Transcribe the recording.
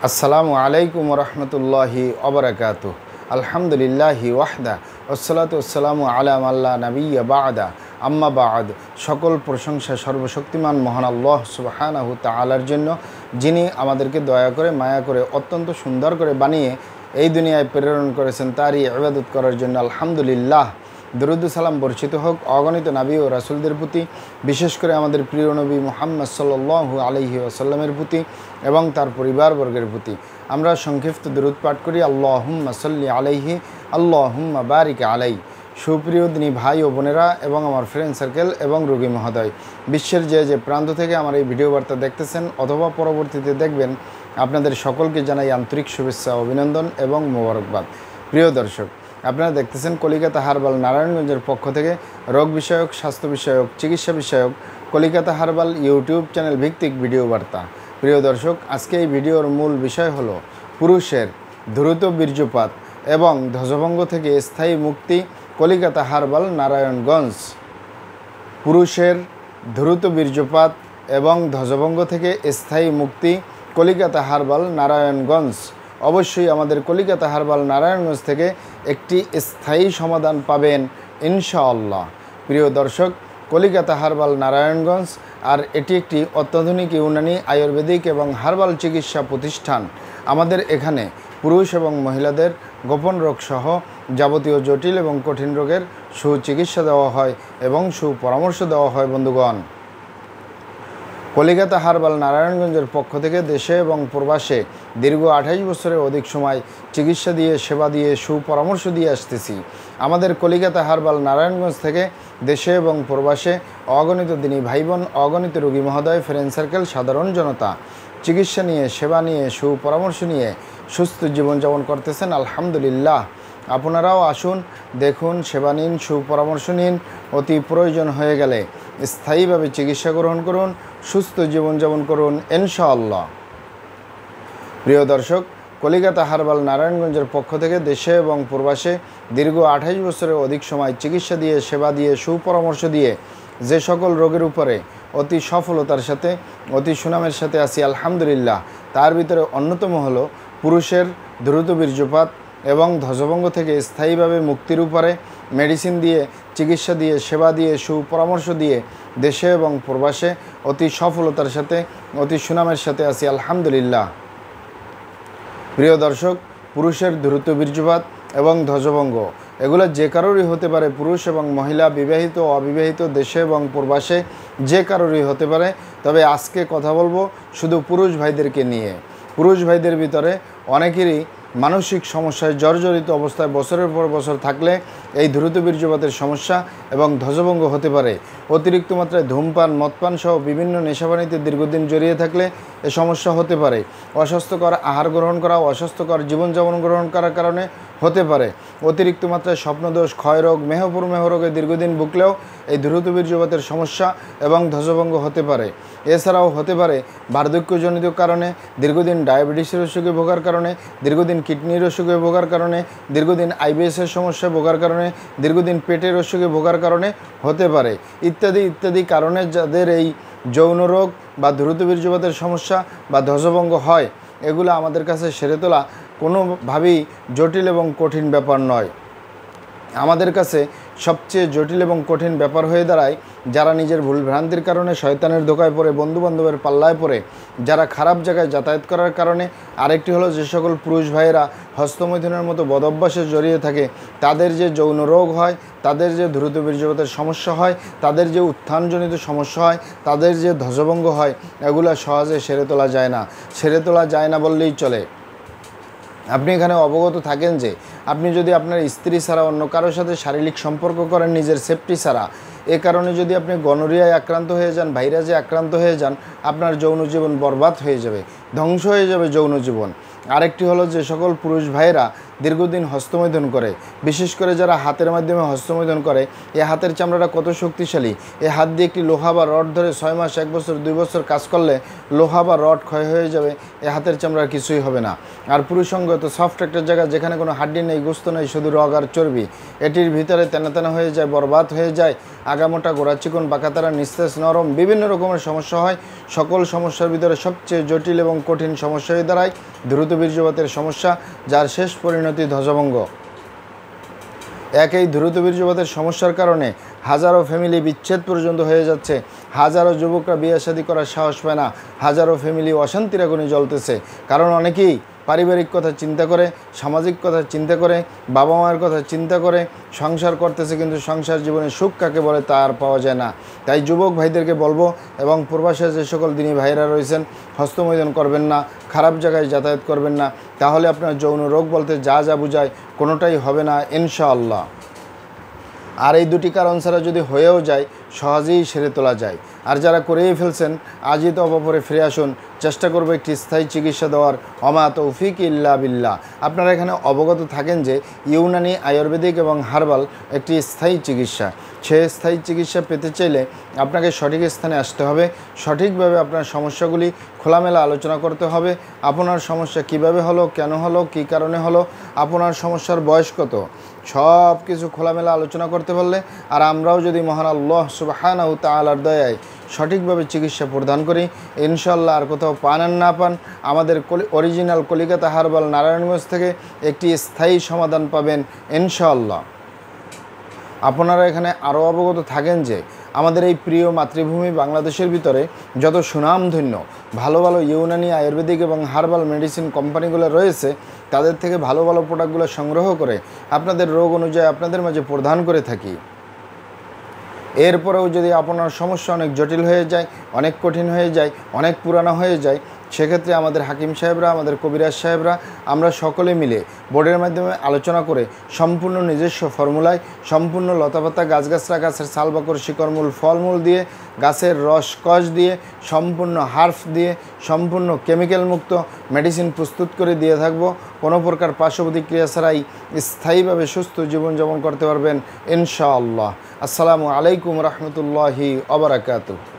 আসসালামু আলাইকুম রহমতুল্লাহি ওবরাকাতুহ। আলহামদুলিল্লাহি ওয়াহদা ওয়াসসালাতু ওয়াসসালামু আলা মাল্লা নাবিয়্যা বা'দা আম্মা বা'দ। সকল প্রশংসা সর্বশক্তিমান মহান আল্লাহ সুবহানাহু তাআলার জন্য, যিনি আমাদেরকে দয়া করে মায়া করে অত্যন্ত সুন্দর করে বানিয়ে এই দুনিয়ায় প্রেরণ করেছেন তারই ইবাদত করার জন্য আলহামদুলিল্লাহ। দরুদ সালাম বর্ষিত হোক অগণিত নবী ও রাসূলদের প্রতি, বিশেষ করে আমাদের প্রিয় নবী মুহাম্মদ সাল্লাল্লাহু আলাইহি ওয়াসাল্লামের প্রতি এবং তার পরিবারবর্গের প্রতি। আমরা সংক্ষিপ্ত দরুদ পাঠ করি, আল্লাহুম্মা সাল্লি আলাইহি আল্লাহুম্মা বারিক আলাই। সুপ্রিয় দিনী ভাই ও বোনেরা এবং আমার ফ্রেন্ড সার্কেল এবং রোগী মহোদয়, বিশ্বের যে প্রান্ত থেকে আমার এই ভিডিও বার্তা দেখতেছেন অথবা পরবর্তীতে দেখবেন, আপনাদের সকলকে জানাই আন্তরিক শুভেচ্ছা, অভিনন্দন এবং মোবারকবাদ। প্রিয় দর্শক, আপনারা দেখতেছেন কলিকাতা হার্বাল নারায়ণগঞ্জের পক্ষ থেকে রোগ বিষয়ক, স্বাস্থ্য বিষয়ক, চিকিৎসা বিষয়ক কলিকাতা হার্বাল ইউটিউব চ্যানেল ভিত্তিক ভিডিও বার্তা। প্রিয় দর্শক, আজকে এই ভিডিওর মূল বিষয় হলো পুরুষের দ্রুত বীর্যপাত এবং ধ্বজভঙ্গ থেকে স্থায়ী মুক্তি কলিকাতা হার্বাল নারায়ণগঞ্জ। পুরুষের দ্রুত বীর্যপাত এবং ধ্বজভঙ্গ থেকে স্থায়ী মুক্তি কলিকাতা হার্বাল নারায়ণগঞ্জ। অবশ্যই আমাদের কলিকাতা হার্বাল নারায়ণগঞ্জ থেকে একটি স্থায়ী সমাধান পাবেন ইনশাআল্লাহ। প্রিয় দর্শক, কলিকাতা হার্বাল নারায়ণগঞ্জ আর এটি একটি অত্যাধুনিক ইউনানি আয়ুর্বেদিক এবং হার্বাল চিকিৎসা প্রতিষ্ঠান। আমাদের এখানে পুরুষ এবং মহিলাদের গোপন রোগ সহ যাবতীয় জটিল এবং কঠিন রোগের সুচিকিৎসা দেওয়া হয় এবং সুপরামর্শ দেওয়া হয়। বন্ধুগণ, কলিকাতা হার্বাল নারায়ণগঞ্জের পক্ষ থেকে দেশে এবং প্রবাসে দীর্ঘ 28 বছরের অধিক সময় চিকিৎসা দিয়ে, সেবা দিয়ে, সুপরামর্শ দিয়ে আসতেছি। আমাদের কলিকাতা হার্বাল নারায়ণগঞ্জ থেকে দেশে এবং প্রবাসে অগণিত দিনী ভাই বোন, অগণিত রোগী মহোদয়, ফ্রেন্ড সার্কেল, সাধারণ জনতা চিকিৎসা নিয়ে, সেবা নিয়ে, সুপরামর্শ নিয়ে সুস্থ জীবনযাপন করতেছেন আলহামদুলিল্লাহ। আপনারাও আসুন, দেখুন, সেবা নিন, সুপরামর্শ নিন। অতি প্রয়োজন হয়ে গেলে স্থায়ীভাবে চিকিৎসা গ্রহণ করুন, সুস্থ জীবনযাপন করুন ইনশাআল্লাহ। প্রিয় দর্শক, কলিকাতা হার্বাল নারায়ণগঞ্জের পক্ষ থেকে দেশে এবং প্রবাসে দীর্ঘ 28 বছরের অধিক সময় চিকিৎসা দিয়ে, সেবা দিয়ে, সুপরামর্শ দিয়ে যে সকল রোগের উপরে অতি সফলতার সাথে, অতি সুনামের সাথে আছি আলহামদুলিল্লাহ, তার ভিতরে অন্যতম হলো পুরুষের দ্রুত বীর্যপাত এবং ধ্বজভঙ্গ থেকে স্থায়ীভাবে মুক্তির উপরে মেডিসিন দিয়ে, চিকিৎসা দিয়ে, সেবা দিয়ে, সুপরামর্শ দিয়ে দেশে এবং প্রবাসে অতি সফলতার সাথে, অতি সুনামের সাথে আছি আলহামদুলিল্লাহ। প্রিয় দর্শক, পুরুষের দ্রুত বীর্যপাত এবং ধ্বজভঙ্গ এগুলো যে কারোরই হতে পারে, পুরুষ এবং মহিলা, বিবাহিত, অবিবাহিত, দেশে এবং প্রবাসে যে কারোরই হতে পারে। তবে আজকে কথা বলবো শুধু পুরুষ ভাইদেরকে নিয়ে। পুরুষ ভাইদের ভিতরে অনেকেরই মানসিক সমস্যায় জর্জরিত অবস্থায় বছরের পর বছর থাকলে এই দ্রুত বীর্যপাতের সমস্যা এবং ধ্বজভঙ্গ হতে পারে। অতিরিক্ত মাত্রায় ধূমপান, মদপান সহ বিভিন্ন নেশাপানিতে দীর্ঘদিন জড়িয়ে থাকলে এ সমস্যা হতে পারে। অস্বাস্থ্যকর আহার গ্রহণ করা, অস্বাস্থ্যকর জীবনযাপন গ্রহণ করার কারণে হতে পারে। অতিরিক্ত মাত্রায় স্বপ্নদোষ, ক্ষয়রোগ, মেহপুরমেহ রোগে দীর্ঘদিন ভুগলেও এই দ্রুত বীর্যপাতের সমস্যা এবং ধ্বজভঙ্গ হতে পারে। এছাড়াও হতে পারে বার্ধক্যজনিত কারণে, দীর্ঘদিন ডায়াবেটিসের অসুখে ভোগার কারণে, দীর্ঘদিন কিডনির অসুখে ভোগার কারণে, দীর্ঘদিন আইবিএসের সমস্যায় ভোগার কারণে, দীর্ঘদিন পেটের অসুখে ভোগার কারণে হতে পারে। ইত্যাদি ইত্যাদি কারণে যাদের এই যৌন রোগ বা দ্রুত বীর্যপাতের সমস্যা বা ধ্বজভঙ্গ হয়, এগুলো আমাদের কাছে সেরে তোলা কোনোভাবেই জটিল এবং কঠিন ব্যাপার নয়। আমাদের কাছে সবচেয়ে জটিল এবং কঠিন ব্যাপার হয়ে দাঁড়ায় যারা নিজের ভুলভ্রান্তির কারণে শয়তানের ধোকায় পড়ে, বন্ধুবান্ধবের পাল্লায় পড়ে, যারা খারাপ জায়গায় যাতায়াত করার কারণে। আরেকটি হলো যে সকল পুরুষ ভাইয়েরা হস্তমৈথুনের মতো বদভ্যাসে জড়িয়ে থাকে, তাদের যে যৌন রোগ হয়, তাদের যে দ্রুত বীর্যপাতের সমস্যা হয়, তাদের যে উত্থানজনিত সমস্যা হয়, তাদের যে ধ্বজভঙ্গ হয়, এগুলো সহজে সেরে তোলা যায় না। সেরে তোলা যায় না বললেই চলে। আপনি এখানে অবগত থাকেন যে আপনি যদি আপনার স্ত্রী ছাড়া অন্য কারোর সাথে শারীরিক সম্পর্ক করেন নিজের সেফটি ছাড়া, এ কারণে যদি আপনি গনোরিয়ায় আক্রান্ত হয়ে যান, ভাইরাসে আক্রান্ত হয়ে যান, আপনার যৌন জীবন বরবাদ হয়ে যাবে, ধ্বংস হয়ে যাবে যৌন জীবন। আরেকটি হলো যে সকল পুরুষ ভাইয়েরা দীর্ঘদিন হস্তমৈথুন করে, বিশেষ করে যারা হাতের মাধ্যমে হস্তমৈথুন করে, এই হাতের চামড়াটা কত শক্তিশালী। এই হাত দিয়ে একটি লোহা বা রড ধরে 6 মাস, 1 বছর, 2 বছর কাজ করলে লোহা বা রড ক্ষয় হয়ে যাবে, এই হাতের চামড়ার কিছুই হবে না। আর পুরুষাঙ্গ তো সফট একটা জায়গা, যেখানে কোনো হাড্ডি নেই, গোস্ত নেই, শুধু রগ আর চর্বি। এটির ভিতরে তেনা তেনা হয়ে যায়, বরবাদ হয়ে যায়, আগামোটা, গোড়া চিকন, বাঁকাতারা, নিস্তেজ, নরম, বিভিন্ন রকমের সমস্যা হয়। সকল সমস্যার ভিতরে সবচেয়ে জটিল এবং কঠিন সমস্যা হয়ে দাঁড়ায় দ্রুত বীর্যপাতের সমস্যা, যার শেষ পরিণতি ধ্বজভঙ্গ। এই দ্রুত বীর্যপাতের সমস্যার কারণে হাজারো ফ্যামিলি বিচ্ছেদ পর্যন্ত হয়ে যাচ্ছে, হাজারো যুবকরা বিয়ে শাদী করার সাহস পায় না, হাজারো ফ্যামিলি অশান্তির আগুনে জ্বলতেছে। কারণ অনেকেই পারিবারিক কথা চিন্তা করে, সামাজিক কথা চিন্তা করে, বাবা মায়ের কথা চিন্তা করে সংসার করতেছে, কিন্তু সংসার জীবনে সুখ কাকে বলে তা আর পাওয়া যায় না। তাই যুবক ভাইদেরকে বলবো এবং প্রবাসে যে সকল দিনী ভাইরা রয়েছেন, হস্তমৈদন করবেন না, খারাপ জায়গায় যাতায়াত করবেন না, তাহলে আপনার যৌন রোগ বলতে যা যা বোঝায় কোনোটাই হবে না ইনশাআল্লাহ। আর এই দুটি কারণ ছাড়া যদি হয়েও যায় সহজেই সেরে তোলা যায়। আর যারা করেই ফেলছেন আজই তো অপরে ফিরে আসুন, চেষ্টা করবো একটি স্থায়ী চিকিৎসা দেওয়ার। অমা তৌফিক ইল্লা বিল্লাহ। আপনারা এখানে অবগত থাকেন যে ইউনানি, আয়ুর্বেদিক এবং হার্বাল একটি স্থায়ী চিকিৎসা। সে স্থায়ী চিকিৎসা পেতে চাইলে আপনাকে সঠিক স্থানে আসতে হবে, সঠিকভাবে আপনার সমস্যাগুলি খোলামেলা আলোচনা করতে হবে। আপনার সমস্যা কিভাবে হলো, কেন হলো, কী কারণে হলো, আপনার সমস্যার বয়স কত, সব কিছু খোলামেলা আলোচনা করতে পারলে, আর আমরাও যদি মহান আল্লাহ সুবহানাহু তাআলার দয়ায় সঠিকভাবে চিকিৎসা প্রদান করি ইনশাআল্লাহ, আর কোথাও পান আর না পান, আমাদের অরিজিনাল কলিকাতা হার্বাল নারায়ণগঞ্জ থেকে একটি স্থায়ী সমাধান পাবেন ইনশাআল্লাহ। আপনারা এখানে আরও অবগত থাকেন যে আমাদের এই প্রিয় মাতৃভূমি বাংলাদেশের ভিতরে যত সুনামধন্য ভালো ভালো ইউনানি, আয়ুর্বেদিক এবং হার্বাল মেডিসিন কোম্পানিগুলো রয়েছে, তাদের থেকে ভালো ভালো প্রোডাক্টগুলো সংগ্রহ করে আপনাদের রোগ অনুযায়ী আপনাদের মাঝে প্রদান করে থাকি। এরপরেও যদি আপনার সমস্যা অনেক জটিল হয়ে যায়, অনেক কঠিন হয়ে যায়, অনেক পুরানো হয়ে যায়, সেক্ষেত্রে আমাদের হাকিম সাহেবরা, আমাদের কবিরাজ সাহেবরা, আমরা সকলে মিলে বোর্ডের মাধ্যমে আলোচনা করে সম্পূর্ণ নিজস্ব ফর্মুলায়, সম্পূর্ণ লতাপাতা, গাছগাছরা, গাছের ছালবাকর, শিকড়মূল, ফলমূল দিয়ে, গাছের রস কষ দিয়ে, সম্পূর্ণ হার্ফ দিয়ে, সম্পূর্ণ কেমিক্যাল মুক্ত মেডিসিন প্রস্তুত করে দিয়ে থাকবো। কোনো প্রকার পার্শ্ব প্রতিক্রিয়া ছাড়াই স্থায়ীভাবে সুস্থ জীবনযাপন করতে পারবেন ইনশাআল্লাহ। আসসালামু আলাইকুম রহমতুল্লাহি ওয়া বারাকাতুহু।